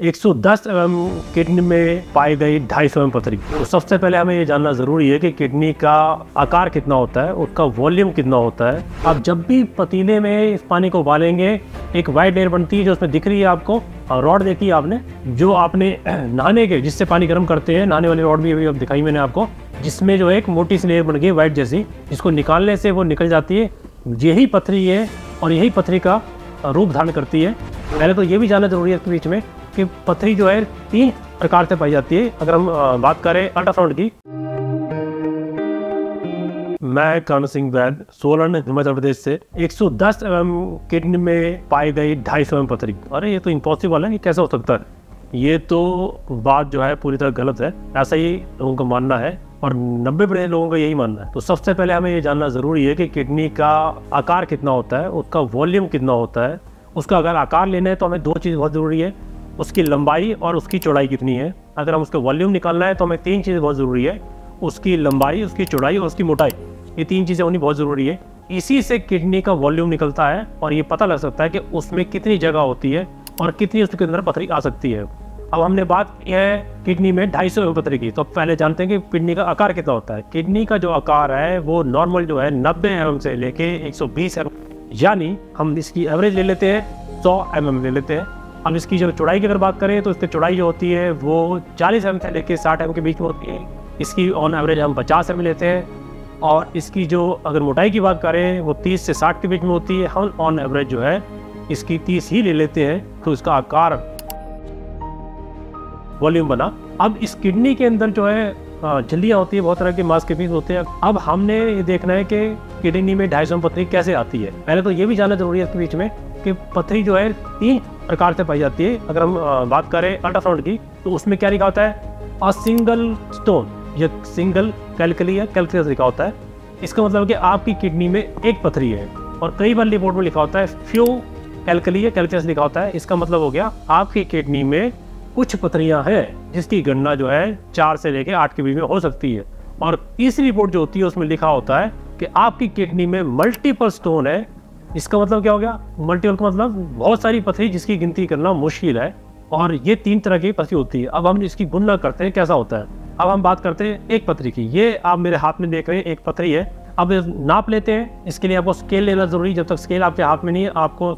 110 kidney में पाई गई 250 पथरी। तो सबसे पहले हमें ये जानना ज़रूरी है कि किडनी का आकार कितना होता है, उसका वॉल्यूम कितना होता है। अब जब भी पतीले में इस पानी को उबालेंगे, एक वाइट लेयर बनती है जो उसमें दिख रही है आपको, रॉड देखी है आपने, जो आपने नहाने के जिससे पानी गर्म करते हैं, नहाने वाली रॉड भी अभी दिखाई मैंने आपको, जिसमें जो एक मोटी सी लेयर बन गई वाइट जैसी, जिसको निकालने से वो निकल जाती है। यही पथरी है और यही पथरी का रूप धारण करती है। पहले तो ये भी जानना जरूरी है इसके बीच में कि पथरी जो है 3 प्रकार से पाई जाती है। अगर हम बात करें अल्ट्रासाउंड की, मैं कान्हा सिंह वैद, सोलन, हिमाचल प्रदेश से। 110 किडनी में पाई गई 250 पथरी। अरे ये तो इम्पॉसिबल है, ये कैसे हो सकता है? ये तो बात जो है पूरी तरह गलत है, ऐसा ही लोगों का मानना है और 90% लोगों का यही मानना है। तो सबसे पहले हमें ये जानना ज़रूरी है कि किडनी का आकार कितना होता है, उसका वॉल्यूम कितना होता है। उसका अगर आकार लेना है तो हमें 2 चीज़ बहुत ज़रूरी है, उसकी लंबाई और उसकी चौड़ाई कितनी है। अगर हम उसका वॉल्यूम निकालना है तो हमें 3 चीज़ें बहुत ज़रूरी है, उसकी लंबाई, उसकी चौड़ाई और उसकी मोटाई। ये 3 चीज़ें होनी बहुत ज़रूरी है। इसी से किडनी का वॉल्यूम निकलता है और ये पता लग सकता है कि उसमें कितनी जगह होती है और कितनी उसके अंदर पथरी आ सकती है। अब हमने बात की है किडनी में 250 पथरी की, तो पहले जानते हैं कि किडनी का आकार कितना होता है। किडनी का जो आकार है वो नॉर्मल जो है 90 mm से लेके 120 mm, यानी हम इसकी एवरेज ले लेते हैं 100 mm ले लेते हैं। अब इसकी जो चौड़ाई की अगर बात करें तो इसकी चौड़ाई जो होती है वो 40 mm से लेके 60 mm के बीच में होती है। इसकी ऑन एवरेज हम 50 mm लेते हैं। और इसकी जो अगर मोटाई की बात करें वो 30 से 60 के बीच में होती है। हम ऑन एवरेज जो है इसकी 30 ही ले लेते हैं, तो इसका आकार वॉल्यूम बना। अब इस किडनी के अंदर जो है झिल्लियाँ होती है, बहुत तरह के मांसपेशियाँ होते हैं। अब हमने ये देखना है कि किडनी में 250 पथरी कैसे आती है। पहले तो ये भी जानना जरूरी है इसके बीच में कि पथरी जो है 3 प्रकार से पाई जाती है। अगर हम बात करें अल्ट्रासाउंड की तो उसमें क्या लिखा होता है, अ सिंगल स्टोन, या सिंगल कैलकली या कैलकुलस लिखा होता है। इसका मतलब कि आपकी किडनी में एक पथरी है। और कई बार रिपोर्ट में लिखा होता है फ्यू कैलकली या कैलकुलस लिखा होता है। इसका मतलब हो गया आपकी किडनी में कुछ पथरियां हैं जिसकी गणना जो है 4 से लेकर 8 के बीच में हो सकती है। और तीसरी रिपोर्ट जो होती है उसमें लिखा होता है कि आपकी किडनी में मल्टीपल स्टोन है। इसका मतलब क्या हो गया, मल्टीपल का मतलब बहुत सारी पथरी जिसकी गिनती करना मुश्किल है। और ये 3 तरह की पथरी होती है। अब हम इसकी गणना करते हैं कैसा होता है। अब हम बात करते हैं एक पथरी की। ये आप मेरे हाथ में देख रहे हैं एक पथरी है। अब नाप लेते हैं। इसके लिए आपको स्केल लेना जरूरी है। जब तक स्केल आपके हाथ में नहीं है आपको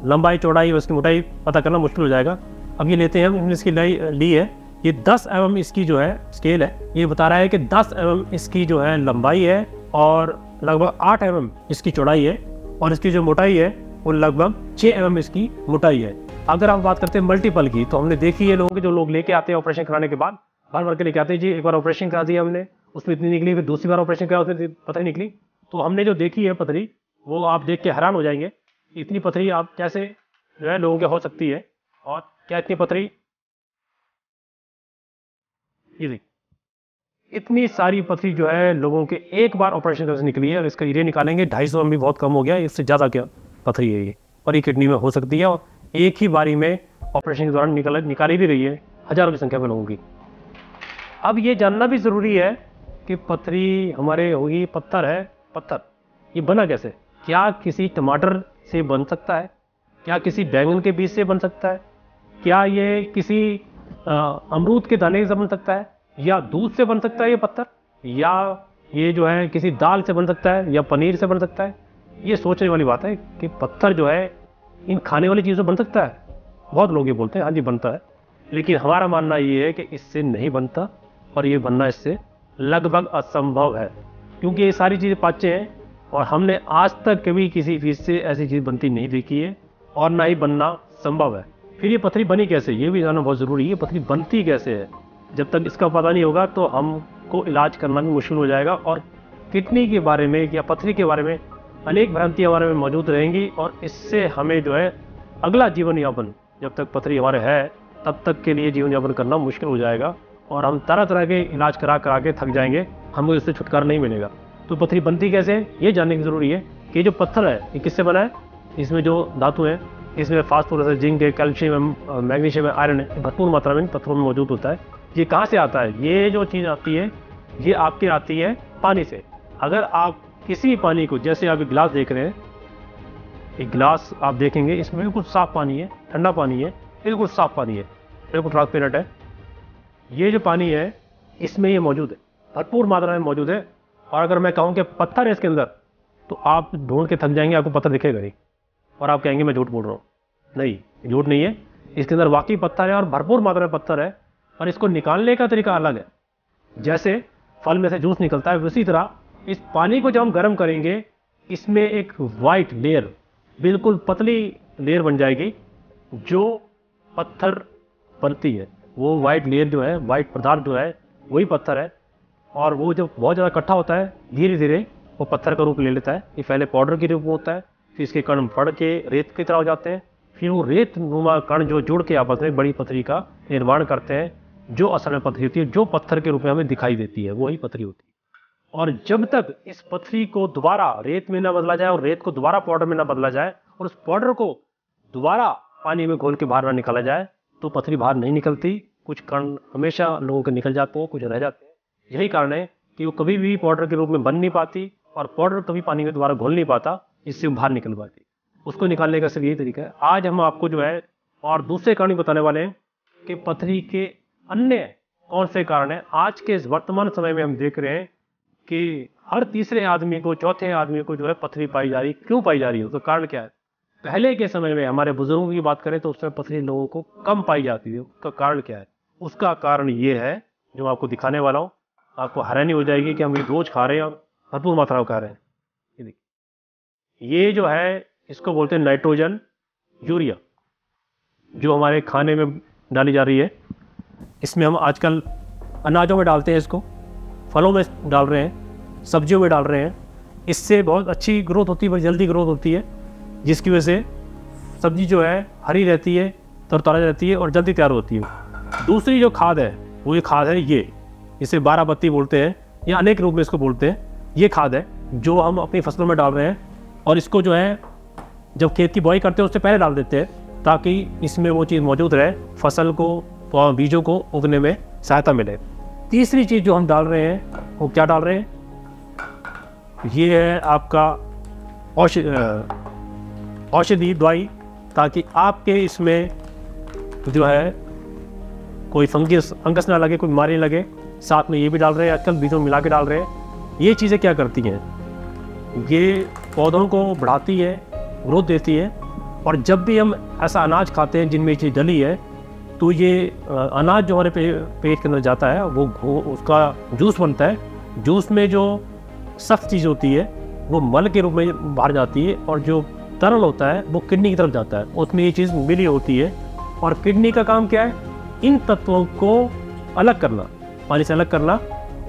लंबाई, चौड़ाई और उसकी मोटाई पता करना मुश्किल हो जाएगा। अब ये लेते हैं, हमने इसकी ली है, ये 10 mm इसकी जो है स्केल है। ये बता रहा है कि 10 mm इसकी जो है लंबाई है और लगभग 8 mm इसकी चौड़ाई है। और इसकी जो मोटाई है वो लगभग 6 mm इसकी मोटाई है। अगर हम बात करते हैं मल्टीपल की, तो हमने देखी है लोगों के, जो लोग लेके आते हैं ऑपरेशन कराने के बाद, भर के लेके आते हैं, जी एक बार ऑपरेशन करा दिया हमने, उसमें इतनी निकली, फिर दूसरी बार ऑपरेशन करा उसमें पता ही निकली। तो हमने जो देखी है पथरी, वो आप देख के हैरान हो जाएंगे, इतनी पथरी आप कैसे जो है लोगों के हो सकती है। और क्या इतनी पथरी, ये देख, इतनी सारी पथरी जो है लोगों के एक बार ऑपरेशन करने से निकली है। और इसका एरिया निकालेंगे 250 mm भी बहुत कम हो गया, इससे ज़्यादा क्या पथरी है ये, और ये किडनी में हो सकती है। और एक ही बारी में ऑपरेशन के दौरान निकाली भी गई है हजारों की संख्या में लोगों की। अब ये जानना भी ज़रूरी है कि पथरी हमारे होगी, पत्थर है, पत्थर ये बना कैसे? क्या किसी टमाटर से बन सकता है? क्या किसी बैंगन के बीज से बन सकता है? क्या ये किसी अमरूद के दाने से बन सकता है? या दूध से बन सकता है ये पत्थर? या ये जो है किसी दाल से बन सकता है या पनीर से बन सकता है? ये सोचने वाली बात है कि पत्थर जो है इन खाने वाली चीज़ों से बन सकता है। बहुत लोग ये बोलते हैं हाँ जी बनता है, लेकिन हमारा मानना ये है कि इससे नहीं बनता और ये बनना इससे लगभग असंभव है, क्योंकि ये सारी चीज़ें पाच्य हैं और हमने आज तक कभी किसी चीज़ से ऐसी चीज़ बनती नहीं देखी है और ना ही बनना संभव है। फिर ये पथरी बनी कैसे, ये भी जानना बहुत ज़रूरी है। ये पथरी बनती कैसे है? जब तक इसका पता नहीं होगा तो हमको इलाज करना भी मुश्किल हो जाएगा। और किडनी के बारे में या पथरी के बारे में अनेक भ्रांतियाँ हमारे में मौजूद रहेंगी और इससे हमें जो है अगला जीवन यापन, जब तक पथरी हमारे है तब तक के लिए जीवन यापन करना मुश्किल हो जाएगा और हम तरह तरह के इलाज करा के थक जाएंगे, हमको इससे छुटकारा नहीं मिलेगा। तो पथरी बनती कैसे है ये जानने की ज़रूरी है कि जो पत्थर है ये किससे बना है। इसमें जो धातु हैं, इसमें फास्फोरस है, जिंक है, कैल्शियम है, मैग्नीशियम है, आयरन है, भरपूर मात्रा में पत्थरों में मौजूद होता है। ये कहाँ से आता है? ये जो चीज़ आती है ये आपके आती है पानी से। अगर आप किसी भी पानी को, जैसे आप एक गिलास देख रहे हैं, एक गिलास आप देखेंगे इसमें बिल्कुल साफ पानी है, ठंडा पानी है, बिल्कुल साफ पानी है, बिल्कुल ट्रांसपेरेंट है। ये जो पानी है इसमें ये मौजूद है, भरपूर मात्रा में मौजूद है। और अगर मैं कहूँ कि पत्थर है इसके अंदर, तो आप ढूंढ के थक जाएंगे, आपको पत्थर दिखेगा नहीं और आप कहेंगे मैं झूठ बोल रहा हूँ। नहीं, झूठ नहीं है, इसके अंदर वाकई पत्थर है और भरपूर मात्रा में पत्थर है। और इसको निकालने का तरीका अलग है। जैसे फल में से जूस निकलता है, उसी तरह इस पानी को जब हम गर्म करेंगे, इसमें एक वाइट लेयर, बिल्कुल पतली लेयर बन जाएगी, जो पत्थर बनती है। वो वाइट लेयर जो है, वाइट पदार्थ जो है, वही पत्थर है। और वो जब बहुत ज़्यादा इकट्ठा होता है, धीरे धीरे वो पत्थर का रूप ले लेता है। ये पहले पाउडर के रूप में होता है, फिर इसके कण फड़ के रेत की तरह हो जाते हैं, फिर वो रेत नुमा कण जो जुड़ के आपस में बड़ी पथरी का निर्माण करते हैं, जो असल में पथरी होती है, जो पत्थर के रूप में हमें दिखाई देती है, वही पथरी होती है। और जब तक इस पथरी को दोबारा रेत में ना बदला जाए और रेत को दोबारा पाउडर में ना बदला जाए और उस पाउडर को दोबारा पानी में घोल के बाहर ना निकाला जाए, तो पथरी बाहर नहीं निकलती। कुछ कण हमेशा लोगों के निकल जाते हैं, कुछ रह जाते हैं। यही कारण है कि वो कभी भी पाउडर के रूप में बन नहीं पाती और पाउडर कभी पानी में दोबारा घोल नहीं पाता, इससे वो बाहर निकल पाती। उसको निकालने का सिर्फ यही तरीका है। आज हम आपको जो है और दूसरे कारण बताने वाले हैं कि पथरी के अन्य कौन से कारण हैं। आज के इस वर्तमान समय में हम देख रहे हैं कि हर तीसरे आदमी को, चौथे आदमी को जो है पथरी पाई जा रही। क्यों पाई जा रही है? उसका कारण क्या है? पहले के समय में हमारे बुजुर्गों की बात करें तो उसमें पथरी लोगों को कम पाई जाती थी। उसका कारण क्या है? उसका कारण ये है जो मैं आपको दिखाने वाला हूँ। आपको हैरानी हो जाएगी कि हम ये रोज खा रहे हैं और भरपूर मात्रा में खा रहे हैं। ये देखिए, ये जो है इसको बोलते हैं नाइट्रोजन यूरिया, जो हमारे खाने में डाली जा रही है। इसमें हम आजकल अनाजों में डालते हैं, इसको फलों में डाल रहे हैं, सब्जियों में डाल रहे हैं। इससे बहुत अच्छी ग्रोथ होती है, बहुत जल्दी ग्रोथ होती है, जिसकी वजह से सब्जी जो है हरी रहती है, तरताज़ा रहती है और जल्दी तैयार होती है। दूसरी जो खाद है वो ये खाद है, ये इसे 12 पत्ती बोलते हैं या अनेक रूप में इसको बोलते हैं। ये खाद है जो हम अपनी फसलों में डाल रहे हैं और इसको जो है जब खेत की बुआई करते हैं उससे पहले डाल देते हैं, ताकि इसमें वो चीज़ मौजूद रहे, फसल को, बीजों को उगने में सहायता मिले। तीसरी चीज़ जो हम डाल रहे हैं वो क्या डाल रहे हैं? ये है आपका औषधि दवाई, ताकि आपके इसमें जो है कोई फंगस ना लगे, कोई बीमारी लगे। साथ में ये भी डाल रहे हैं, आजकल बीजों में मिला के डाल रहे हैं। ये चीज़ें क्या करती हैं? ये पौधों को बढ़ाती है, ग्रोथ देती है। और जब भी हम ऐसा अनाज खाते हैं जिनमें ये चीज़ डली है, तो ये अनाज जो हमारे पेट के अंदर जाता है वो उसका जूस बनता है। जूस में जो सख्त चीज़ होती है वो मल के रूप में बाहर जाती है और जो तरल होता है वो किडनी की तरफ जाता है, उसमें ये चीज़ मिली होती है। और किडनी का काम क्या है? इन तत्वों को अलग करना, पानी से अलग करना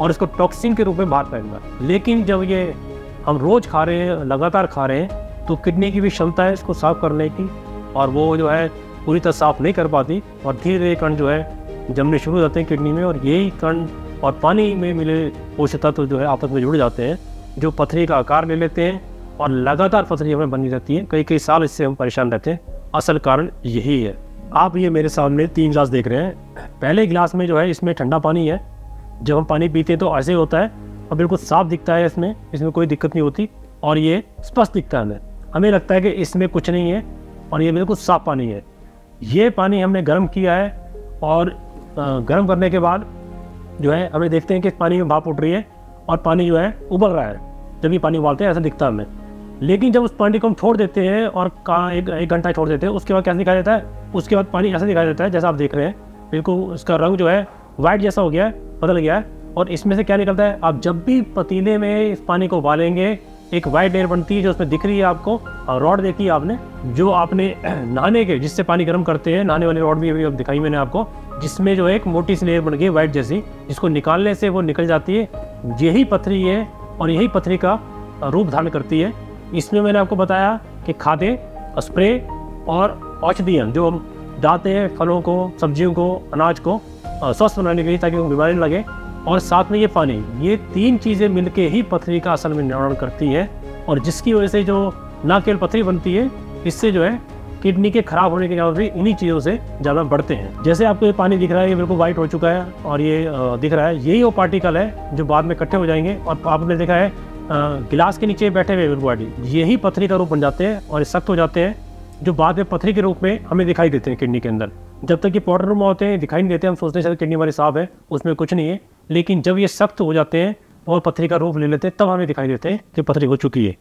और इसको टॉक्सिन के रूप में बाहर फेंकना। लेकिन जब ये हम रोज़ खा रहे हैं, लगातार खा रहे हैं, तो किडनी की भी क्षमता है इसको साफ़ करने की, और वो जो है पूरी तरह साफ़ नहीं कर पाती और धीरे धीरे कण जो है जमने शुरू हो जाते हैं किडनी में। और यही कण और पानी में मिले पोषक तत्व जो है आपस में जुड़ जाते हैं, जो पथरी का आकार ले लेते हैं और लगातार पथरी हमें बनी रहती है। कई कई साल इससे हम परेशान रहते हैं। असल कारण यही है। आप ये मेरे सामने 3 गिलास देख रहे हैं। पहले गिलास में जो है इसमें ठंडा पानी है। जब हम पानी पीते हैं तो ऐसे होता है और बिल्कुल साफ दिखता है, इसमें कोई दिक्कत नहीं होती और ये स्पष्ट दिखता है। हमें लगता है कि इसमें कुछ नहीं है और ये बिल्कुल साफ पानी है। ये पानी हमने गर्म किया है और गर्म करने के बाद जो है हमें देखते हैं कि पानी में भाप उठ रही है और पानी जो है उबल रहा है। जब ये पानी उबालते हैं ऐसा दिखता है हमें। लेकिन जब उस पानी को हम छोड़ देते हैं और एक घंटा छोड़ देते हैं, उसके बाद कैसा दिखाई देता है? उसके बाद पानी ऐसा दिखाई देता है जैसा आप देख रहे हैं, बिल्कुल इसका रंग जो है वाइट जैसा हो गया है, बदल गया है। और इसमें से क्या निकलता है? आप जब भी पतीले में इस पानी को उबालेंगे, एक वाइट लेयर बनती है जो उसमें दिख रही है आपको। और रॉड देखी है आपने, जो आपने नहाने के जिससे पानी गर्म करते हैं, नहाने वाली रॉड भी अभी दिखाई मैंने आपको, जिसमें जो एक मोटी सी लेयर बन गई वाइट जैसी, जिसको निकालने से वो निकल जाती है। यही पथरी है और यही पथरी का रूप धारण करती है। इसमें मैंने आपको बताया कि खादें, स्प्रे और औषधियाँ जो हम डालते हैं फलों को, सब्जियों को, अनाज को स्वस्थ बनाने के लिए, ताकि वो बीमारी लगे। और साथ में ये पानी, ये 3 चीज़ें मिलके ही पथरी का असल में निर्माण करती है। और जिसकी वजह से जो ना केवल पथरी बनती है, इससे जो है किडनी के खराब होने के चांस भी इन्हीं चीज़ों से ज़्यादा बढ़ते हैं। जैसे आपको ये पानी दिख रहा है, ये बिल्कुल वाइट हो चुका है और ये दिख रहा है, यही वो पार्टिकल है जो बाद में इकट्ठे हो जाएंगे। और आपने देखा है गिलास के नीचे बैठे हुए बॉडी, यही पथरी का रूप बन जाते हैं और सख्त हो जाते हैं, जो बाद में पथरी के रूप में हमें दिखाई देते हैं किडनी के अंदर। जब तक ये पाउडर में होते हैं दिखाई नहीं देते, हम सोचते हैं शायद किडनी हमारी साफ है, उसमें कुछ नहीं है। लेकिन जब ये सख्त हो जाते हैं और पथरी का रूप ले लेते हैं तब हमें दिखाई देते हैं कि पथरी हो चुकी है।